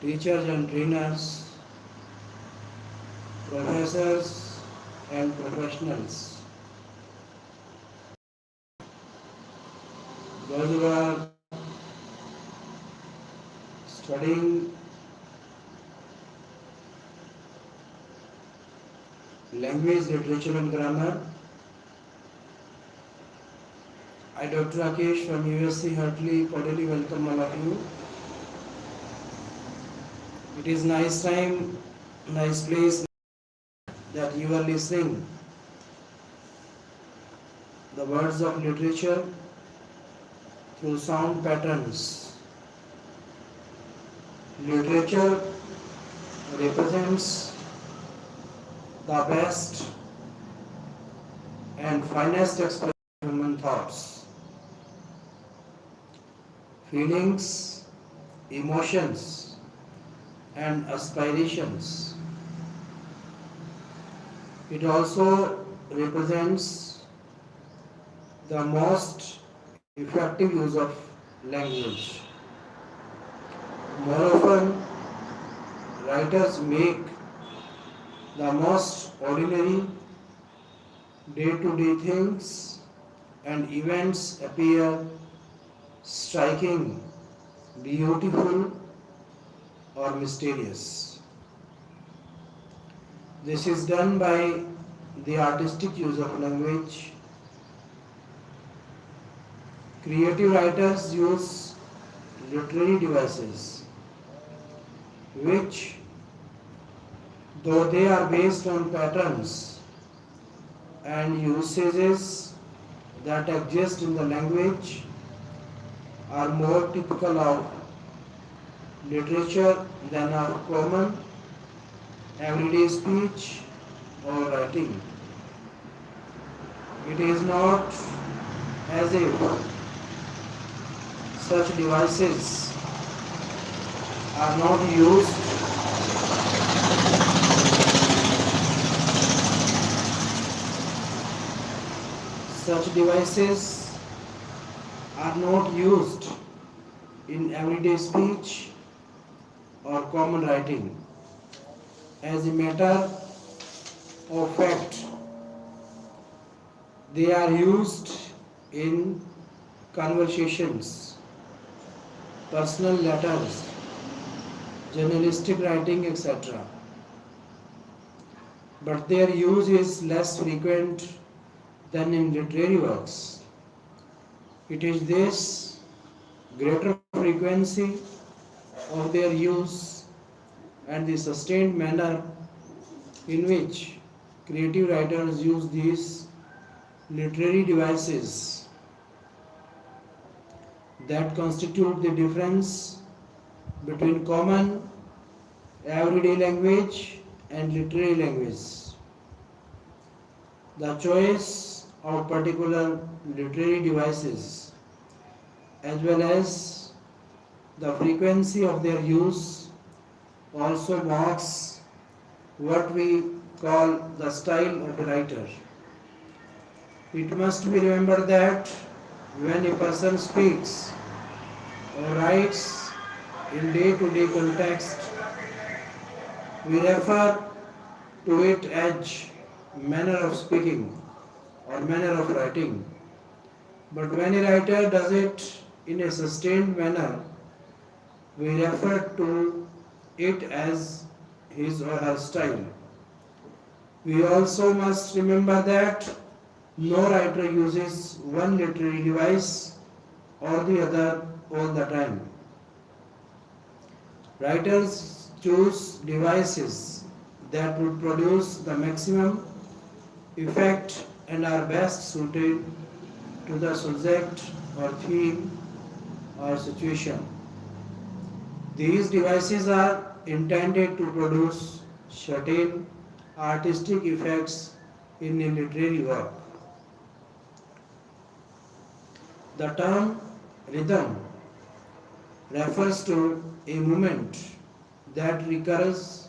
teachers and trainers, professors and professionals, those who are studying language, literature and grammar. I, Dr. Rakesh from USC, heartily, cordially welcome all of you. It is nice time, nice place that you are listening the words of literature through sound patterns. Literature represents the best and finest expression of human thoughts, feelings, emotions, and aspirations. It also represents the most effective use of language. More often, writers make the most ordinary day-to-day things and events appear striking, beautiful, or mysterious. This is done by the artistic use of language. Creative writers use literary devices which, though they are based on patterns and usages that exist in the language, are more typical of literature than of common everyday speech or writing. It is not as if such devices are not used in everyday speech or common writing. As a matter of fact, they are used in conversations, personal letters, journalistic writing, etc. But their use is less frequent than in literary works. It is this greater frequency of their use and the sustained manner in which creative writers use these literary devices that constitute the difference between common everyday language and literary language. The choice of particular literary devices as well as the frequency of their use also marks what we call the style of a writer. It must be remembered that when a person speaks or writes in day-to-day context, we refer to it as manner of speaking or manner of writing. But when a writer does it in a sustained manner, we refer to it as his or her style. We also must remember that no writer uses one literary device or the other all the time. Writers choose devices that would produce the maximum effect and are best suited to the subject or theme or situation. These devices are intended to produce certain artistic effects in a literary work. The term rhythm refers to a movement that recurs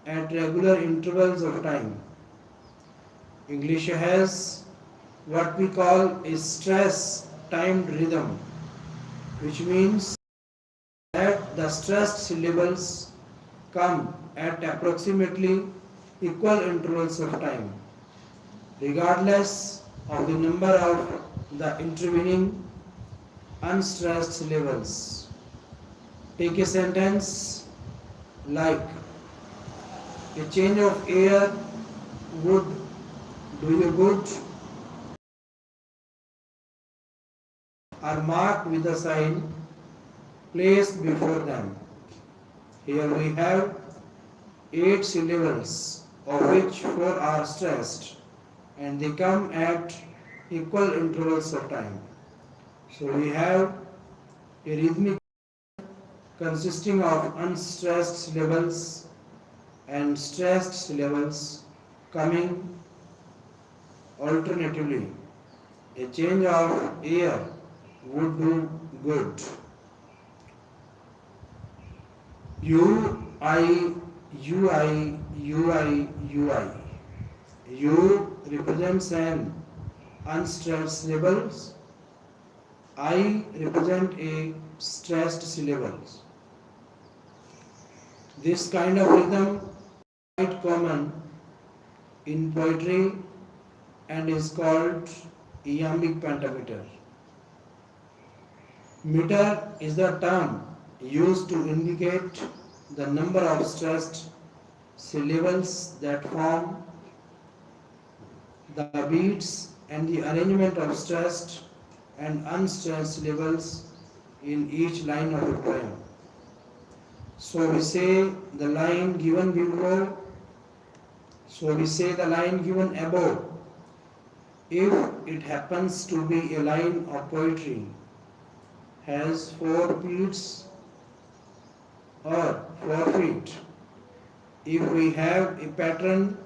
at regular intervals of time. English has what we call a stress timed rhythm, which means that the stressed syllables come at approximately equal intervals of time, regardless of the number of the intervening unstressed syllables. Take a sentence like a change of air would do you good are marked with a sign placed before them. Here we have 8 syllables, of which 4 are stressed, and they come at equal intervals of time. So we have a rhythmic consisting of unstressed syllables and stressed syllables coming alternatively. A change of air would do good. U, I, UI, UI, UI. U represents an unstressed syllable. I represent a stressed syllable. This kind of rhythm is quite common in poetry and is called Iambic pentameter. Meter is the term used to indicate the number of stressed syllables that form the beats and the arrangement of stressed and unstressed syllables in each line of a poem. So we say the line given below, the line given above, if it happens to be a line of poetry, has 4 beats or 4 feet. If we have a pattern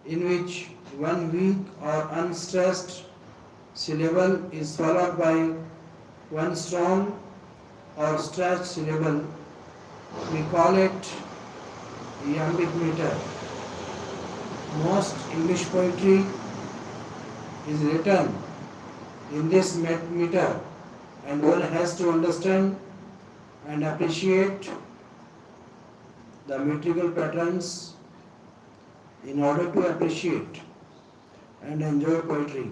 in which one weak or unstressed syllable is followed by one strong or stressed syllable, we call it Iambic meter. Most English poetry is written in this meter, and one has to understand and appreciate the metrical patterns in order to appreciate and enjoy poetry.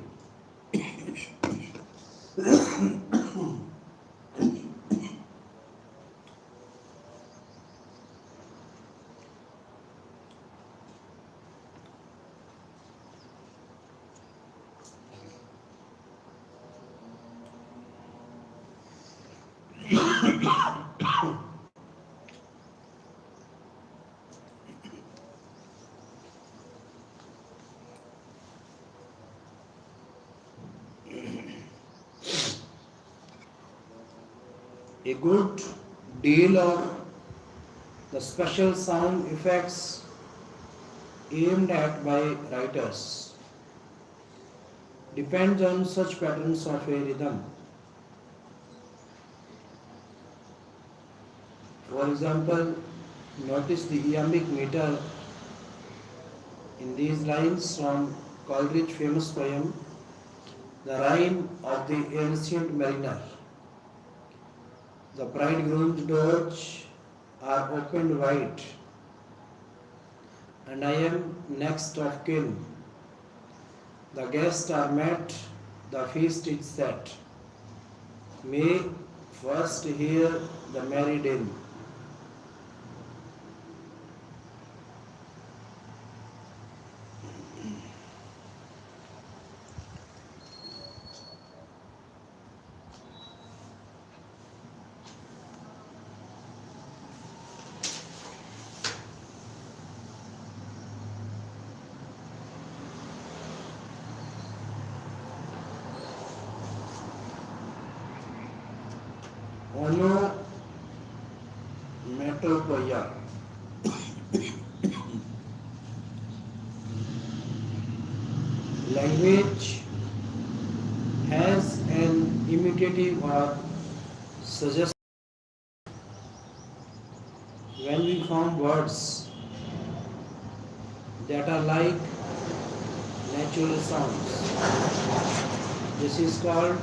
A good deal of the special sound effects aimed at by writers depends on such patterns of a rhythm. For example, notice the Iambic meter in these lines from Coleridge's famous poem, The Rime of the Ancient Mariner. The bridegroom's doors are opened wide, and I am next of kin. The guests are met, the feast is set. May first hear the merry din. Onomatopoeia. Language has an imitative or suggestive when we form words that are like natural sounds. This is called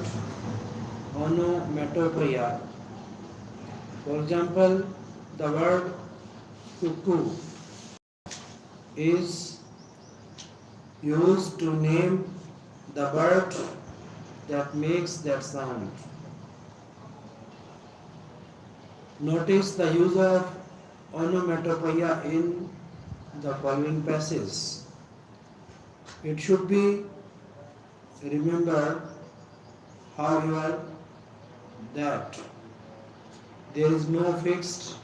onomatopoeia. For example, the word cuckoo is used to name the bird that makes that sound. Notice the use of onomatopoeia in the following passage. It should be remembered, however, that there is no fixed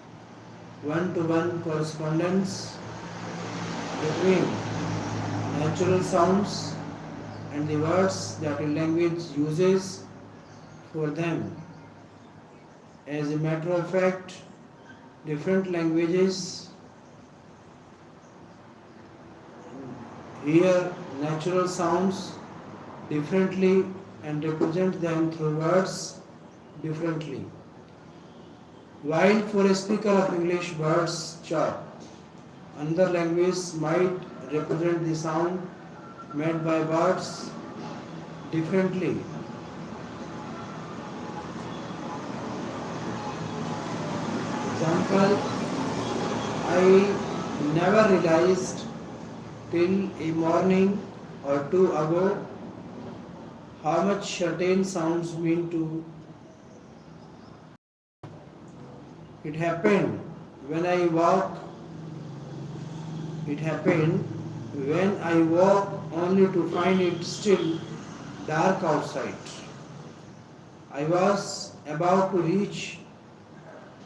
one-to-one correspondence between natural sounds and the words that a language uses for them. As a matter of fact, different languages hear natural sounds differently and represent them through words differently. While for a speaker of English words chop, another language might represent the sound made by birds differently. Example, I never realized till a morning or two ago how much certain sounds mean to. It happened when I walk. It happened when I walk only to find it still dark outside. I was about to reach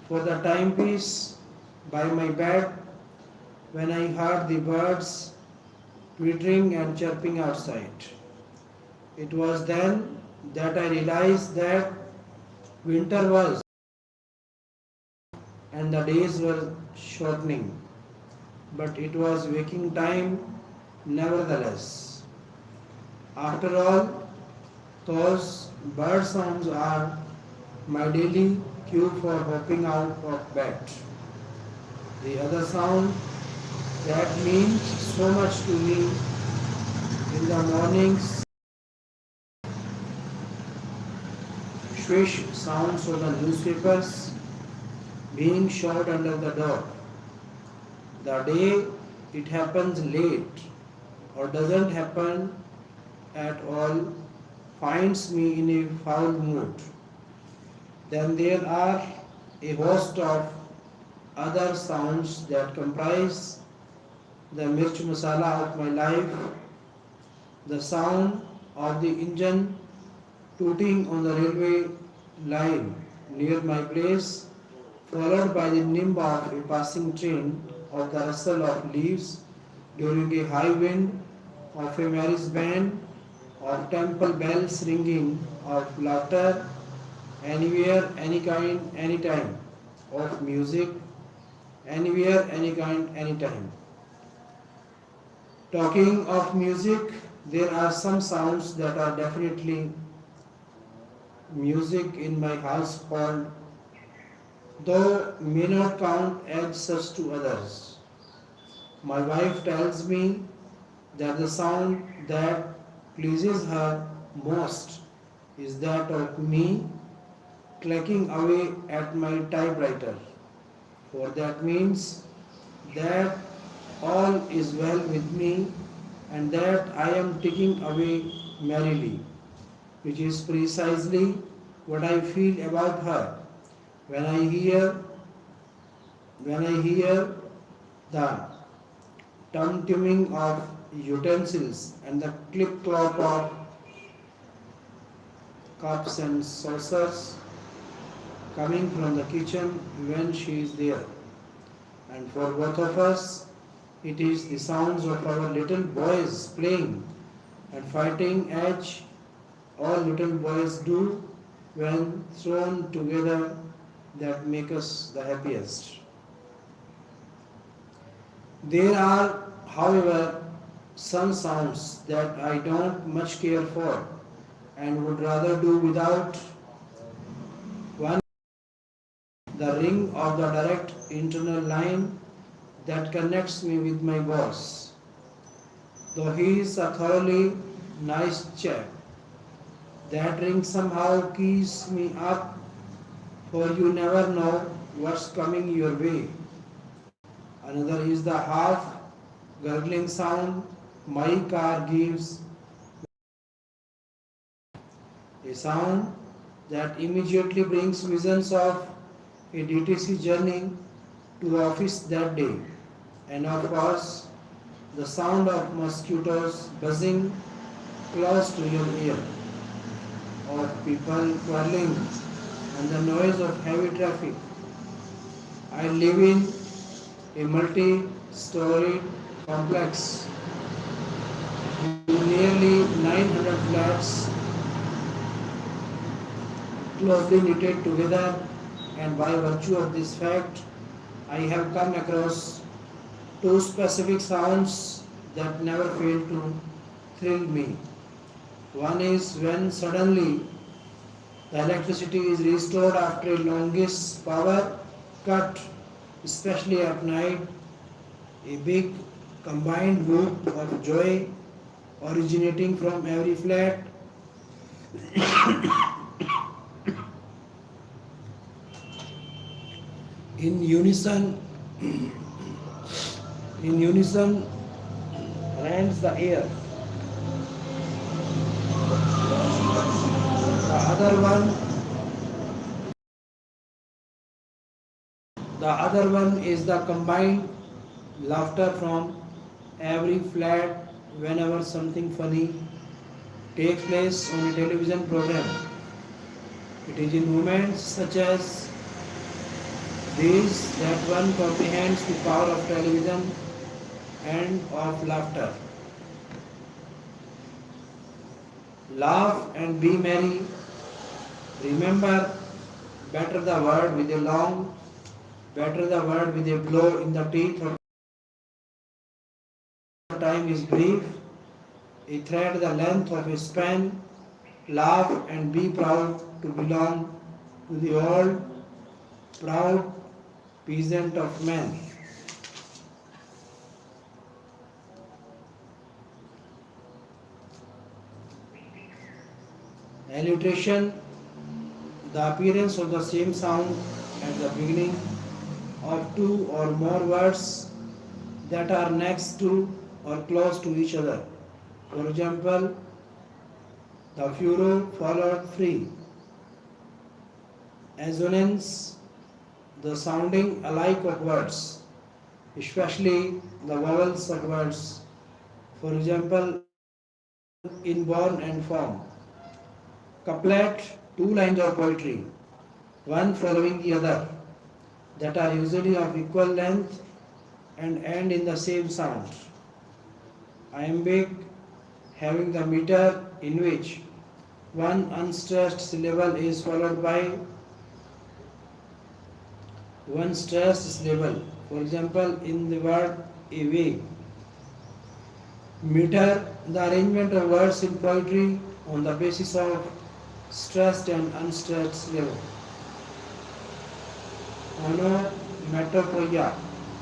for the timepiece by my bed when I heard the birds twittering and chirping outside. It was then that I realized that winter was and the days were shortening, but it was waking time nevertheless. After all, those bird sounds are my daily cue for hopping out of bed. The other sound that means so much to me in the mornings, swish sounds of the newspapers being shot under the door. The day it happens late or doesn't happen at all finds me in a foul mood. Then there are a host of other sounds that comprise the mirch masala of my life. The sound of the engine tooting on the railway line near my place, followed by the nimb of a passing train, of the rustle of leaves during a high wind, of a marriage band, of temple bells ringing, of laughter, anywhere, any kind, anytime, of music, anywhere, any kind, anytime. Talking of music, there are some sounds that are definitely music in my household, though may not count as such to others. My wife tells me that the sound that pleases her most is that of me clicking away at my typewriter, for that means that all is well with me and that I am ticking away merrily, which is precisely what I feel about her when I hear the tum-tumming of utensils and the clip-clop of cups and saucers coming from the kitchen when she is there. And for both of us, it is the sounds of our little boys playing and fighting as all little boys do when thrown together that make us the happiest. There are, however, some sounds that I don't much care for and would rather do without. One, the ring of the direct internal line that connects me with my boss. Though he is a thoroughly nice chap, that ring somehow keys me up, for you never know what's coming your way. Another is the half gurgling sound my car gives, a sound that immediately brings visions of a DTC journey to office that day. And of course, the sound of mosquitoes buzzing close to your ear, of people quarreling, and the noise of heavy traffic. I live in a multi-storied complex with nearly 900 flats closely knitted together, and by virtue of this fact, I have come across two specific sounds that never fail to thrill me. One is when suddenly the electricity is restored after a longest power cut, especially at night, a big combined whoop of joy originating from every flat in unison in unison rends the air. The other one the other one is the combined laughter from every flat whenever something funny takes place on a television program. It is in moments such as these that one comprehends the power of television and of laughter. Laugh and be merry. Remember, better the word with a long, better the word with a blow in the teeth or time is brief, a thread the length of a span. Laugh and be proud to belong to the old, proud peasant of men. Alliteration, the appearance of the same sound at the beginning of two or more words that are next to or close to each other. For example, the furrow followed free. Assonance, the sounding alike of words, especially the vowels of words. For example, in born and form. Couplet, two lines of poetry, one following the other, that are usually of equal length and end in the same sound. Iambic, having the meter in which one unstressed syllable is followed by one stressed syllable. For example, in the word away. Meter, the arrangement of words in poetry on the basis of stressed and unstressed syllable. Onomatopoeia,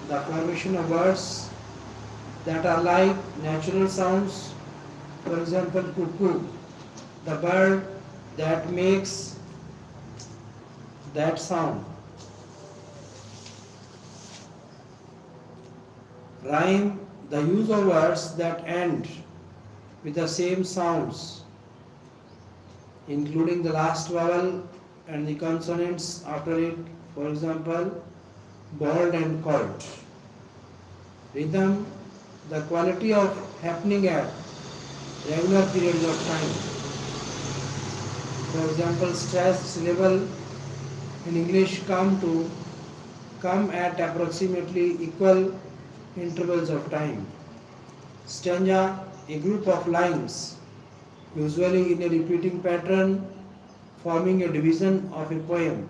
the formation of words that are like natural sounds. For example, cuckoo, the bird that makes that sound. Rhyme, the use of words that end with the same sounds, including the last vowel and the consonants after it. For example, bold and cold. Rhythm, the quality of happening at regular periods of time. For example, stressed syllable in English come at approximately equal intervals of time. Stanza, a group of lines, usually in a repeating pattern, forming a division of a poem.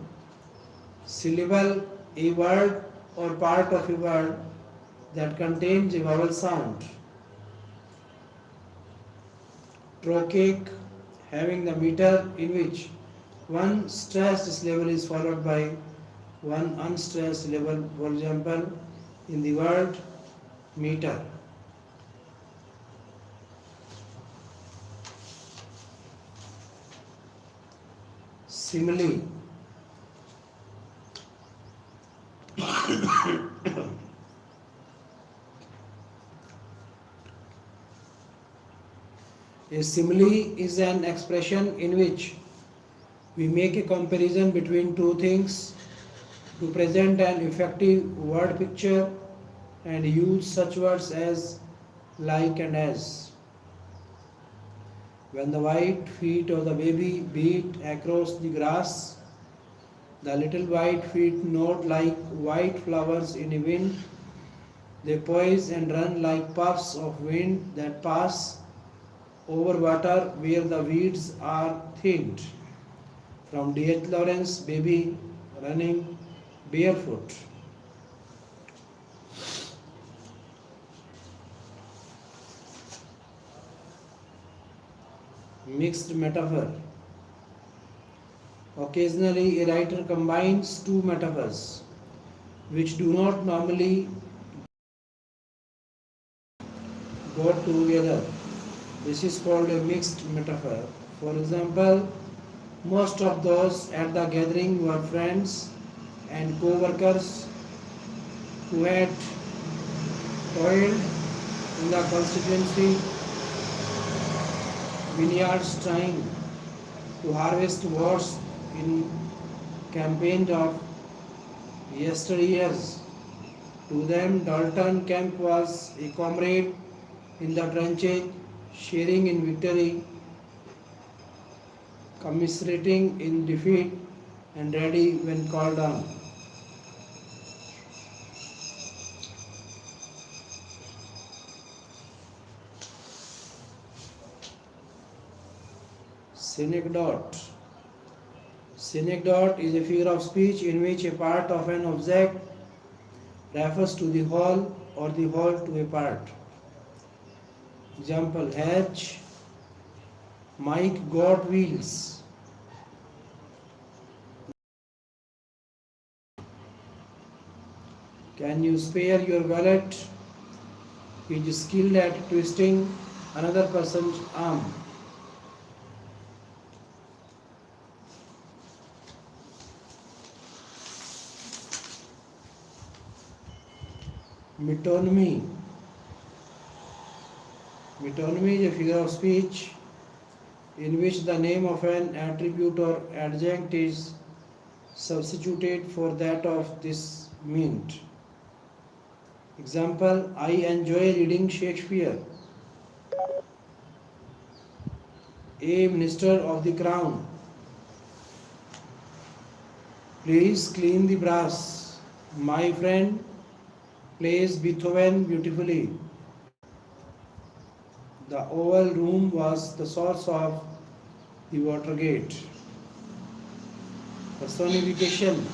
Syllable, a word or part of a word that contains a vowel sound. Trochaic, having the meter in which one stressed syllable is followed by one unstressed syllable. For example, in the word meter. Simile, A simile is an expression in which we make a comparison between two things to present an effective word picture and use such words as like and as. When the white feet of the baby beat across the grass, the little white feet note like white flowers in a wind. They poise and run like puffs of wind that pass over water where the weeds are thinned. From D.H. Lawrence, Baby Running Barefoot. Mixed metaphor. Occasionally, a writer combines two metaphors which do not normally go together. This is called a mixed metaphor. For example, most of those at the gathering were friends and co-workers who had toiled in the constituency vineyards trying to harvest what's in campaigned of yesteryears. To them, Dalton Camp was a comrade in the trenches, sharing in victory, commiserating in defeat, and ready when called on. Synecdoche. Synecdoche is a figure of speech in which a part of an object refers to the whole or the whole to a part. Example, H. Mike got wheels. Can you spare your wallet? He is skilled at twisting another person's arm. Metonymy. Metonymy is a figure of speech in which the name of an attribute or adjunct is substituted for that of this mint. Example, I enjoy reading Shakespeare. A minister of the crown. Please clean the brass. My friend plays Beethoven beautifully. The Oval Room was the source of the Watergate. Personification.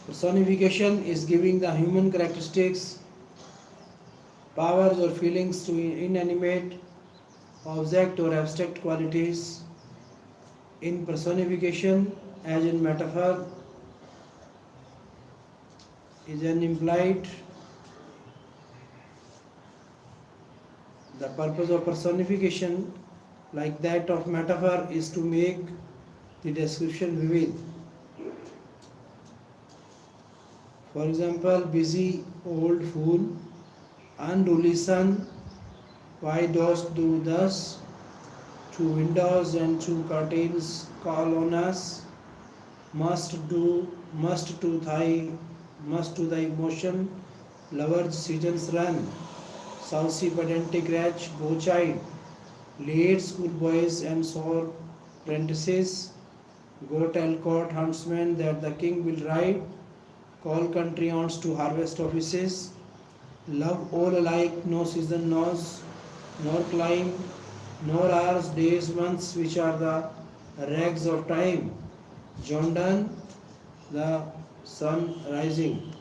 Personification is giving the human characteristics, powers or feelings to inanimate object or abstract qualities. In personification, as in metaphor, is an implied. The purpose of personification, like that of metaphor, is to make the description vivid. For example, busy old fool, unruly son, why dost do thus? Through windows and through curtains call on us. Must to thy motion, lovers seasons run. Saucy pedantic wretch, go child. Late schoolboys and sore apprentices, go tell court huntsmen that the king will ride. Call country aunts to harvest offices. Love all alike, no season knows, nor climb, nor hours, days, months, which are the rags of time. John Donne, The Sun Rising.